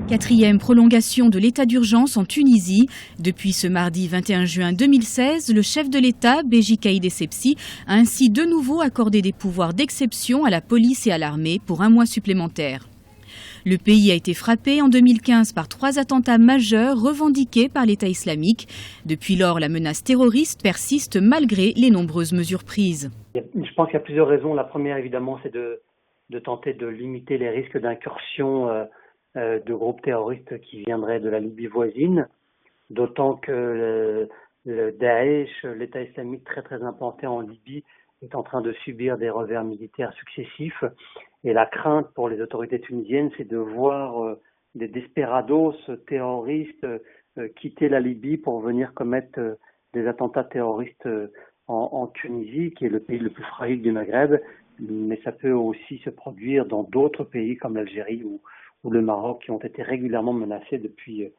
Quatrième prolongation de l'état d'urgence en Tunisie. Depuis ce mardi 21 juin 2016, le chef de l'État, Béji Caïd Essebsi, a ainsi de nouveau accordé des pouvoirs d'exception à la police et à l'armée pour un mois supplémentaire. Le pays a été frappé en 2015 par 3 attentats majeurs revendiqués par l'État islamique. Depuis lors, la menace terroriste persiste malgré les nombreuses mesures prises. Je pense qu'il y a plusieurs raisons. La première, évidemment, c'est de tenter de limiter les risques d'incursion de groupes terroristes qui viendraient de la Libye voisine, d'autant que le Daesh, l'État islamique très implanté en Libye, est en train de subir des revers militaires successifs. Et la crainte pour les autorités tunisiennes, c'est de voir des desperados terroristes quitter la Libye pour venir commettre des attentats terroristes en Tunisie, qui est le pays le plus fragile du Maghreb. Mais ça peut aussi se produire dans d'autres pays comme l'Algérie ou le Maroc, qui ont été régulièrement menacés depuis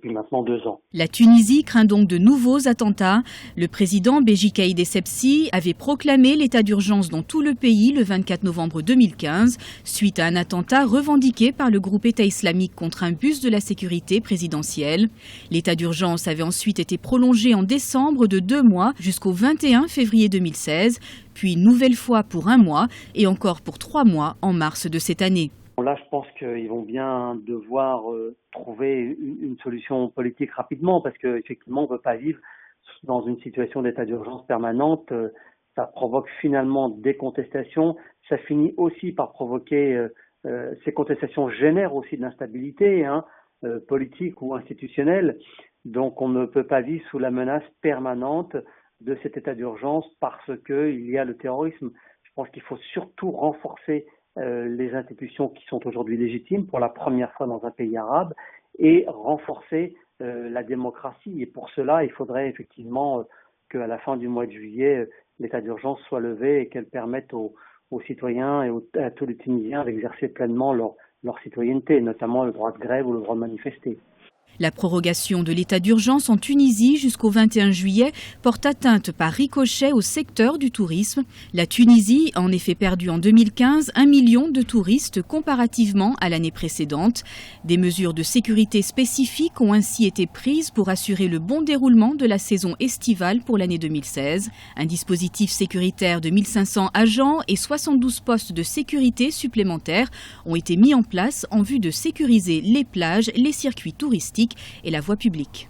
maintenant 2 ans. La Tunisie craint donc de nouveaux attentats. Le président Béji Caïd Essebsi avait proclamé l'état d'urgence dans tout le pays le 24 novembre 2015, suite à un attentat revendiqué par le groupe État islamique contre un bus de la sécurité présidentielle. L'état d'urgence avait ensuite été prolongé en décembre de 2 mois jusqu'au 21 février 2016, puis une nouvelle fois pour 1 mois et encore pour 3 mois en mars de cette année. Là, je pense qu'ils vont bien devoir trouver une solution politique rapidement, parce qu'effectivement, on ne peut pas vivre dans une situation d'état d'urgence permanente. Ça provoque finalement des contestations. Ça finit aussi par provoquer, ces contestations génèrent aussi de l'instabilité politique ou institutionnelle. Donc, on ne peut pas vivre sous la menace permanente de cet état d'urgence parce qu'il y a le terrorisme. Je pense qu'il faut surtout renforcer les institutions qui sont aujourd'hui légitimes pour la première fois dans un pays arabe et renforcer la démocratie. Et pour cela, il faudrait effectivement qu'à la fin du mois de juillet, l'état d'urgence soit levé et qu'elle permette aux citoyens et à tous les Tunisiens d'exercer pleinement leur citoyenneté, notamment le droit de grève ou le droit de manifester. La prorogation de l'état d'urgence en Tunisie jusqu'au 21 juillet porte atteinte par ricochet au secteur du tourisme. La Tunisie a en effet perdu en 2015 1 million de touristes comparativement à l'année précédente. Des mesures de sécurité spécifiques ont ainsi été prises pour assurer le bon déroulement de la saison estivale pour l'année 2016. Un dispositif sécuritaire de 1500 agents et 72 postes de sécurité supplémentaires ont été mis en place en vue de sécuriser les plages, les circuits touristiques et la voie publique.